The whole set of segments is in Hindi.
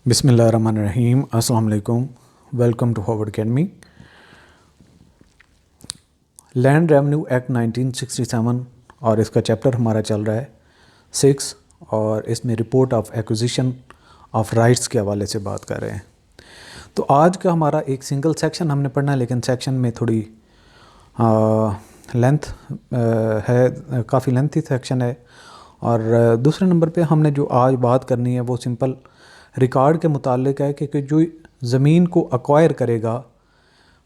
बिस्मिल्लाहिर्रहमानिर्रहीम। अस्सलाम वालेकुम। Welcome to Harvard academy. Land revenue act 1967 और इसका चैप्टर हमारा चल रहा है 6 और इसमें report of acquisition of rights के हवाले से बात कर रहे हैं। तो आज का हमारा एक सिंगल सेक्शन हमने पढ़ना है, लेकिन सेक्शन में थोड़ी लेंथ है, काफ़ी लेंथी सेक्शन है। और दूसरे नंबर पे हमने जो आज बात करनी है वो सिंपल रिकॉर्ड के मुतालिक है कि जो ज़मीन को अक्वायर करेगा,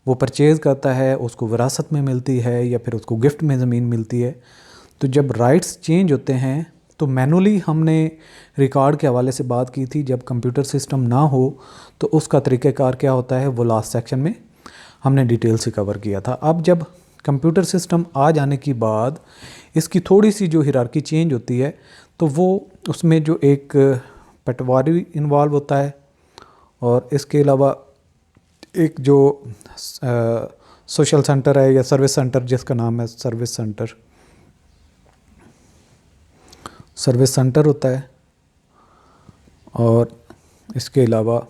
वो परचेज़ करता है, उसको विरासत में मिलती है या फिर उसको गिफ्ट में ज़मीन मिलती है। तो जब राइट्स चेंज होते हैं तो मैनुअली हमने रिकॉर्ड के हवाले से बात की थी। जब कंप्यूटर सिस्टम ना हो तो उसका तरीक़ाकार क्या होता है वो लास्ट सेक्शन में हमने डिटेल से कवर किया था। अब जब कंप्यूटर सिस्टम आ जाने की बाद इसकी थोड़ी सी जो हिरार्की चेंज होती है, तो वो उसमें जो एक पटवारी इन्वॉल्व होता है और इसके अलावा एक जो सोशल सेंटर है या सर्विस सेंटर, जिसका नाम है सर्विस सेंटर होता है। और इसके अलावा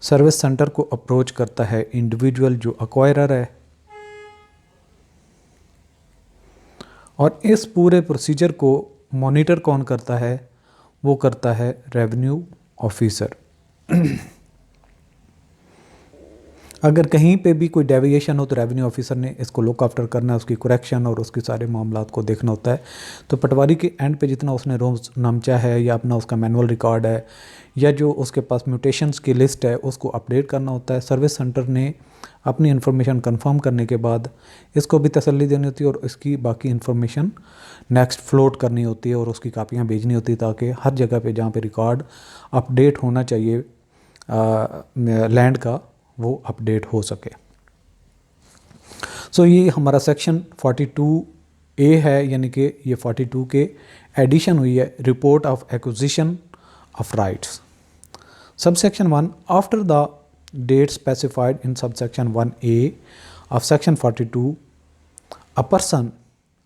सर्विस सेंटर को अप्रोच करता है इंडिविजुअल जो अक्वायरर है, और इस पूरे प्रोसीजर को मॉनिटर कौन करता है, वो करता है रेवेन्यू ऑफिसर। अगर कहीं पे भी कोई डेविएशन हो तो रेवेन्यू ऑफिसर ने इसको लुक आफ्टर करना है, उसकी करेक्शन और उसके सारे मामलात को देखना होता है। तो पटवारी के एंड पे जितना उसने रोज़ नामचा है या अपना उसका मैनुअल रिकॉर्ड है या जो उसके पास म्यूटेशंस की लिस्ट है उसको अपडेट करना होता है। सर्विस सेंटर ने अपनी इन्फॉर्मेशन कंफर्म करने के बाद इसको भी तसल्ली देनी होती है और इसकी बाकी इन्फॉर्मेशन नेक्स्ट फ्लोट करनी होती है और उसकी कापियाँ भेजनी होती है, ताकि हर जगह पे जहाँ पे रिकॉर्ड अपडेट होना चाहिए लैंड का, वो अपडेट हो सके। सो ये हमारा सेक्शन 42A है, यानी कि ये 42 के एडिशन हुई है, report of acquisition of rights. Subsection 1, after the date specified in subsection 1A of section 42, a person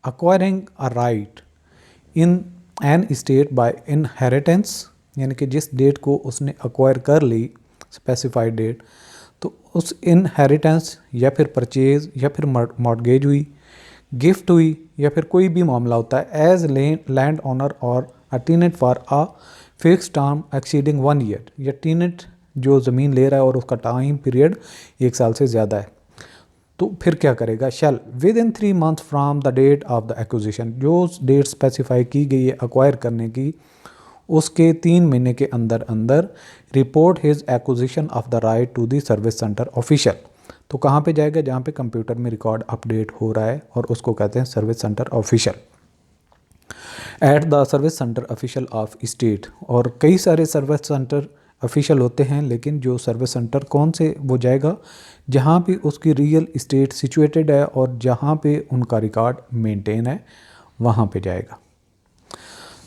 acquiring a right in an estate by inheritance, यानी कि जिस डेट को उसने अक्वायर कर ली स्पेसिफाइड डेट, तो उस इनहेरिटेंस या फिर परचेज या फिर मॉर्गेज हुई, गिफ्ट हुई या फिर कोई भी मामला होता है, एज लैंड ओनर और a tenant for a fix term exceeding 1 year, या टेनेंट जो ज़मीन ले रहा है और उसका टाइम पीरियड 1 साल से ज़्यादा है, तो फिर क्या करेगा, shall within 3 months from the date of the acquisition, जो डेट स्पेसिफाई की गई है अक्वायर करने की, उसके 3 महीने के अंदर अंदर report his acquisition of the right to the service centre official. तो कहाँ पे जाएगा, जहाँ पे कंप्यूटर में रिकॉर्ड अपडेट हो रहा है, और उसको कहते हैं service centre official. At the service centre official of state, और कई सारे सर्विस सेंटर ऑफिशियल होते हैं, लेकिन जो सर्विस सेंटर कौन से वो जाएगा, जहाँ पे उसकी रियल इस्टेट सिचुएटेड है और जहाँ पे उनका रिकॉर्ड मेंटेन है, वहाँ पे जाएगा।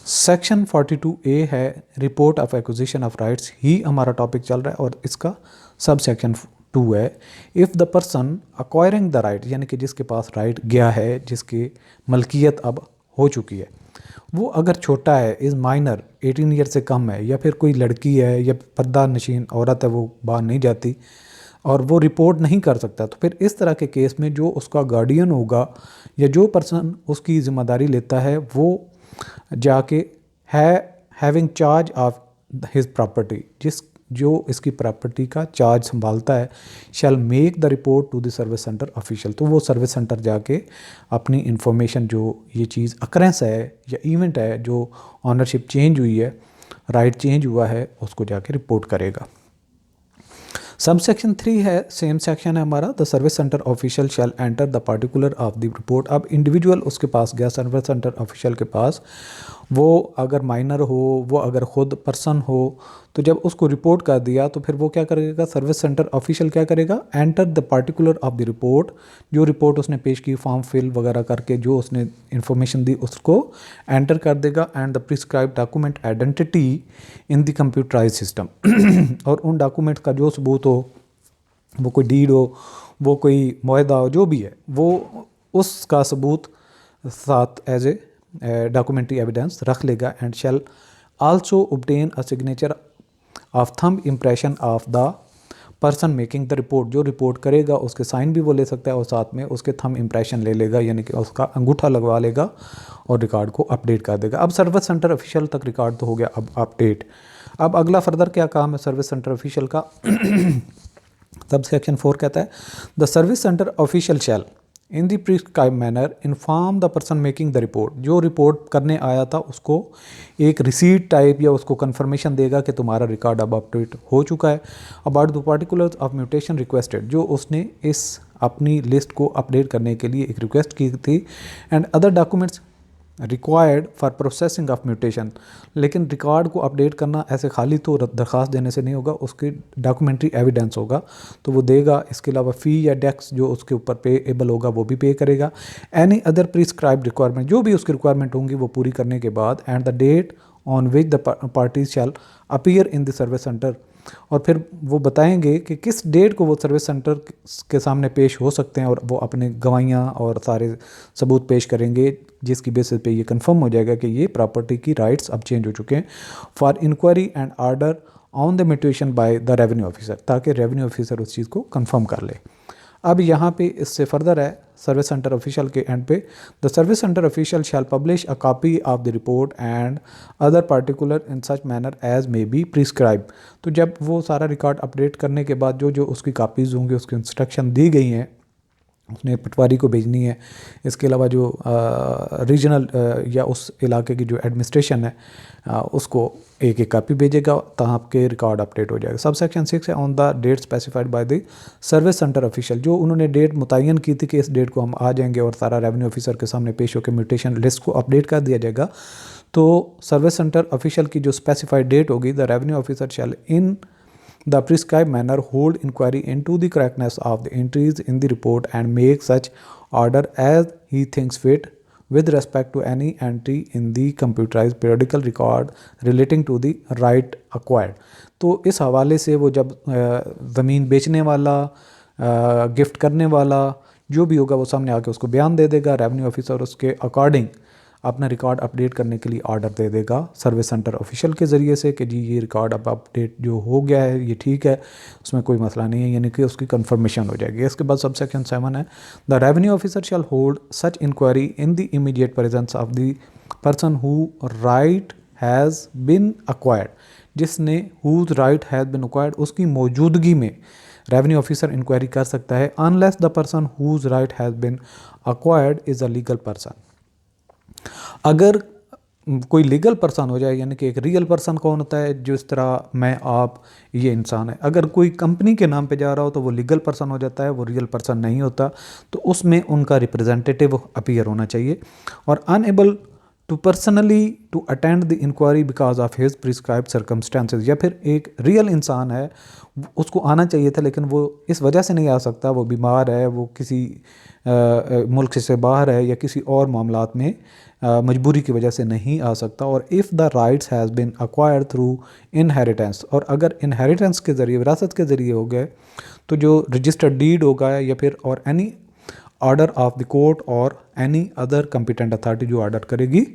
सेक्शन 42A है report of acquisition of rights, ही हमारा टॉपिक चल रहा है और इसका सब सेक्शन 2 है। If the person acquiring the right, यानी कि जिसके पास राइट गया है, जिसकी मलकियत अब हो चुकी है, वो अगर छोटा है, इज़ माइनर, 18 ईयर से कम है, या फिर कोई लड़की है या पर्दा नशीन औरत है, वो बाहर नहीं जाती और वो रिपोर्ट नहीं कर सकता, तो फिर इस तरह के केस में जो उसका गार्डियन होगा या जो पर्सन उसकी ज़िम्मेदारी लेता है, वो जाके having charge of his property, जो इसकी प्रॉपर्टी का चार्ज संभालता है, shall make the report to the service centre official. तो वो सर्विस सेंटर जाके अपनी इंफॉर्मेशन, जो ये चीज़ अकरेंस है या इवेंट है, जो ऑनरशिप चेंज हुई है, राइट चेंज हुआ है, उसको जाके रिपोर्ट करेगा। सब सेक्शन 3 है, सेम सेक्शन है हमारा, the service centre official shall enter the particular of the report. अब इंडिविजुअल उसके पास गया, सर्विस सेंटर ऑफिशियल के पास, वो अगर माइनर हो, वो अगर ख़ुद पर्सन हो, तो जब उसको रिपोर्ट कर दिया तो फिर वो क्या करेगा, सर्विस सेंटर ऑफिशियल क्या करेगा, enter the particular of the report, जो रिपोर्ट उसने पेश की, फॉर्म फिल वगैरह करके जो उसने इन्फॉर्मेशन दी उसको एंटर कर देगा, and the prescribe document identity in the computerise system. और उन डॉक्यूमेंट का जो सबूत हो, वो कोई डीड हो, वो कोई मुआहदा हो, जो भी है, वो उसका सबूत साथ एज ए डॉक्यूमेंट्री एविडेंस रख लेगा, and shall also obtain a signature of thumb impression of the person making the report, जो रिपोर्ट करेगा उसके साइन भी वो ले सकता है और साथ में उसके थंब इम्प्रेशन ले लेगा, यानी कि उसका अंगूठा लगवा लेगा और रिकॉर्ड को अपडेट कर देगा। अब सर्विस सेंटर ऑफिशियल तक रिकॉर्ड तो हो गया, अब अपडेट। अब अगला फर्दर क्या काम है सर्विस सेंटर ऑफिशियल का। सब सेक्शन 4 कहता है the service centre official shall in the prescribe manner inform the person making the report, जो रिपोर्ट करने आया था उसको एक रिसीट टाइप या उसको कंफर्मेशन देगा कि तुम्हारा रिकॉर्ड अब अपडेट हो चुका है। About the particulars of mutation requested, जो उसने इस अपनी लिस्ट को अपडेट करने के लिए एक रिक्वेस्ट की थी, and other documents required for processing of mutation. लेकिन रिकॉर्ड को अपडेट करना ऐसे खाली तो दरख्वास्त देने से नहीं होगा, उसकी डॉक्यूमेंट्री एविडेंस होगा तो वो देगा। इसके अलावा फ़ी या टैक्स जो उसके ऊपर पेएबल होगा वो भी पे करेगा। एनी अदर प्रिस्क्राइब्ड रिक्वायरमेंट, जो भी उसकी रिक्वायरमेंट होंगी वो पूरी करने के बाद, and the date on which the parties shall appear in the service centre, और फिर वो बताएंगे कि किस डेट को वो सर्विस सेंटर के सामने पेश हो सकते हैं और वो अपने गवाहियाँ और सारे सबूत पेश करेंगे, जिसकी बेसिस पे ये कंफर्म हो जाएगा कि ये प्रॉपर्टी की राइट्स अब चेंज हो चुके हैं। For inquiry and order on the mutation by the revenue officer, ताकि रेवेन्यू ऑफिसर उस चीज़ को कंफर्म कर ले। अब यहाँ पे इससे फर्दर है सर्विस सेंटर ऑफिशियल के एंड पे, the service centre official shall publish a copy of the report and other particular in such manner as may be prescribe. तो जब वो सारा रिकॉर्ड अपडेट करने के बाद जो जो उसकी कापीज़ होंगी, उसकी इंस्ट्रक्शन दी गई हैं, उसने पटवारी को भेजनी है। इसके अलावा जो रीजनल या उस इलाके की जो एडमिनिस्ट्रेशन है उसको एक एक कापी भेजेगा, ताकि रिकॉर्ड अपडेट हो जाएगा। सब सेक्शन 6 है on the date specified by the service centre official, जो उन्होंने डेट मुतय्यन की थी कि इस डेट को हम आ जाएंगे और सारा रेवेन्यू ऑफिसर के सामने पेश होकर म्यूटेशन लिस्ट को अपडेट कर दिया जाएगा। तो सर्विस सेंटर ऑफिशियल की जो स्पेसिफाइड डेट होगी, the revenue officer shell in the prescribed manner hold inquiry into the correctness of the entries in the report and make such order as he thinks fit with respect to any entry in the computerized periodical record relating to the right acquired। तो इस हवाले से वो जब ज़मीन बेचने वाला, गिफ्ट करने वाला जो भी होगा वो सामने आके उसको बयान दे देगा, रेवेन्यू ऑफिसर उसके अकॉर्डिंग अपना रिकॉर्ड अपडेट करने के लिए ऑर्डर दे देगा सर्विस सेंटर ऑफिशियल के ज़रिए से कि जी ये रिकॉर्ड अब अपडेट जो हो गया है ये ठीक है, उसमें कोई मसला नहीं है, यानी कि उसकी कंफर्मेशन हो जाएगी। इसके बाद सब सेक्शन 7 है the revenue officer shall hold such inquiry in the immediate presence of the person who right has been acquired, जिसने whose right has been acquired उसकी मौजूदगी में रेवेन्यू ऑफिसर इंक्वायरी कर सकता है, unless the person whose right has been acquired is a legal person. अगर कोई लीगल पर्सन हो जाए, यानी कि एक रियल पर्सन कौन होता है, जिस तरह मैं आप ये इंसान है, अगर कोई कंपनी के नाम पे जा रहा हो तो वो लीगल पर्सन हो जाता है, वो रियल पर्सन नहीं होता। तो उसमें उनका रिप्रेजेंटेटिव अपीयर होना चाहिए। और unable to personally to attend the inquiry because of his prescribed circumstances, या फिर एक रियल इंसान है उसको आना चाहिए था लेकिन वो इस वजह से नहीं आ सकता, वो बीमार है, वो किसी मुल्क से बाहर है या किसी और मामलात में मजबूरी की वजह से नहीं आ सकता। और if the rights has been acquired through inheritance, और अगर इनहेरिटेंस के ज़रिए, विरासत के ज़रिए हो गए, तो जो रजिस्टर्ड डीड होगा या फिर or any order of the court or any other competent authority जो ऑर्डर करेगी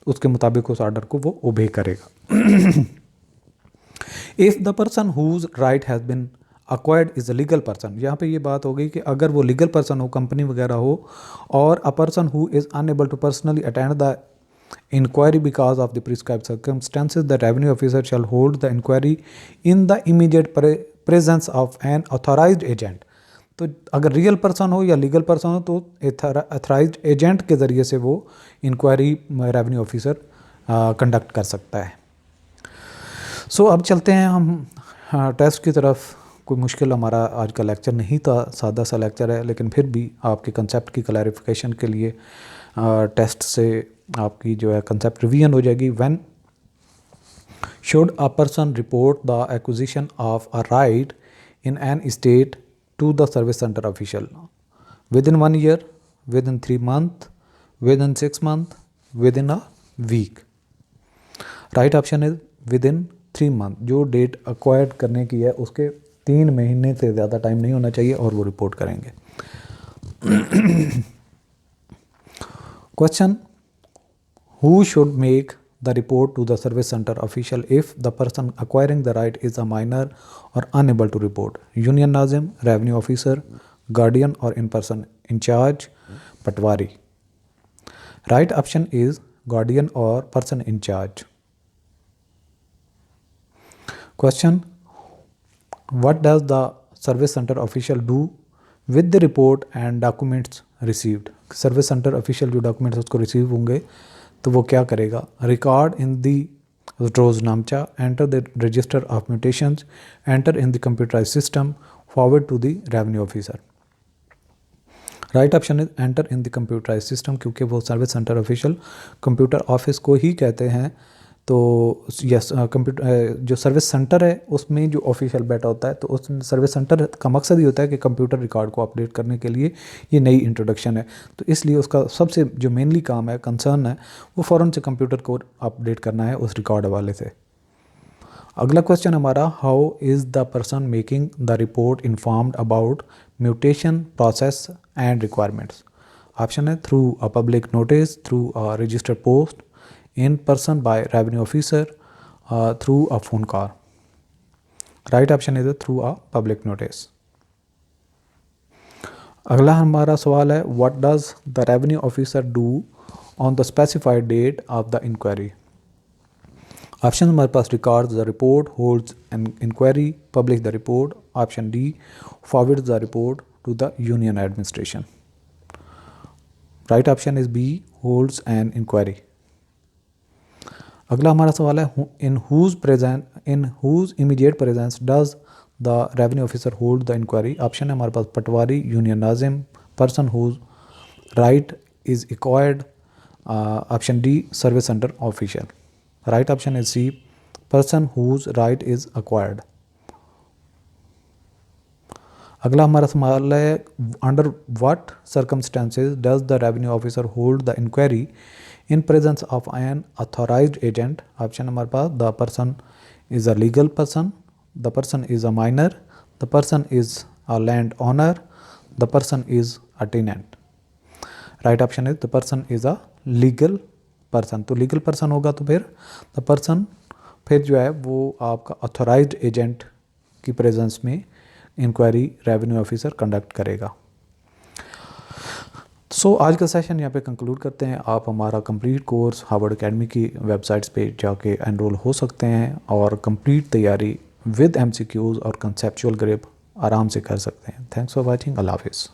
उसके मुताबिक उस ऑर्डर को वो ओबे करेगा। If the person whose right has been acquired is a legal person, यहाँ पे ये बात हो गई कि अगर वो लीगल पर्सन हो, कंपनी वगैरह हो, और a person who is unable to personally attend the inquiry because of the prescribed circumstances, the revenue officer shall hold the inquiry in the immediate presence of an authorised agent. तो अगर रियल पर्सन हो या लीगल पर्सन हो तो ऑथराइज्ड एजेंट के ज़रिए से वो इंक्वायरी रेवेन्यू ऑफिसर कंडक्ट कर सकता है। सो अब चलते हैं हम टेस्ट की तरफ। कोई मुश्किल हमारा आज का लेक्चर नहीं था, सादा सा लेक्चर है, लेकिन फिर भी आपके कंसेप्ट की क्लैरिफिकेशन के लिए टेस्ट से आपकी जो है कंसेप्ट रिवीजन हो जाएगी। When should a person report the acquisition of a right in an estate to the service centre official, within 1 year, within 3 month, within 6 month, within a week. Right option is within 3 month. जो डेट एक्वायर्ड करने की है उसके 3 महीने से ज़्यादा टाइम नहीं होना चाहिए और वो रिपोर्ट करेंगे। Question, who should make the report to the service center official if the person acquiring the right is a minor or unable to report? Union Nazim, revenue officer, guardian or in person in charge, Patwari. Right option is guardian or person in charge. Question: what does the service center official do with the report and documents received? Service centre official जो डॉक्यूमेंट्स उसको रिसीव होंगे तो वो क्या करेगा? रिकॉर्ड इन दी रोज नामचा, enter the register of mutations, enter in the computerise system, forward to the revenue officer. Right option is enter in the computerise system, क्योंकि वो service centre official computer office को ही कहते हैं. तो यस, कंप्यूटर जो सर्विस सेंटर है उसमें जो ऑफिशियल बैठा होता है, तो उस सर्विस सेंटर का मकसद ही होता है कि कंप्यूटर रिकॉर्ड को अपडेट करने के लिए ये नई इंट्रोडक्शन है. तो इसलिए उसका सबसे जो मेनली काम है, कंसर्न है, वो फ़ौरन से कंप्यूटर को अपडेट करना है उस रिकॉर्ड हवाले से. अगला क्वेश्चन हमारा, how is the person making the report informed about mutation process and requirements? Option है through a public notice, through a registered post, in person by revenue officer, through a phone call. Right option is through a public notice. अगला हमारा सवाल है, what does the revenue officer do on the specified date of the inquiry? Option हमारे पास, records the report, holds an inquiry, publish the report. Option D, forwards the report to the union administration. Right option is B, holds an inquiry. अगला हमारा सवाल है, in whose immediate presence does the revenue officer hold the inquiry? Option है हमारे पास पटवारी, यूनियन नाजिम, person whose right is acquired. Option D, service centre official. Right option is C, person whose right is acquired. अगला हमारा सवाल है, under what circumstances does the revenue officer hold the inquiry in presence of an authorized agent? Option हमारे पास, the person is a legal person, the person is a minor, the person is a land owner, the person is a tenant. Right option is the person is a legal person. तो लीगल पर्सन होगा तो फिर द पर्सन फिर जो है वो आपका अथोराइज्ड एजेंट की प्रेजेंस में इंक्वायरी रेवेन्यू ऑफिसर कंडक्ट करेगा. सो आज का सेशन यहाँ पे कंक्लूड करते हैं. आप हमारा कंप्लीट कोर्स हार्वर्ड एकेडमी की वेबसाइट्स पे जाके एनरोल हो सकते हैं और कंप्लीट तैयारी विद एमसीक्यूज़ और कंसेप्चुअल ग्रिप आराम से कर सकते हैं. Thanks for watching. अल्लाह हाफिज़.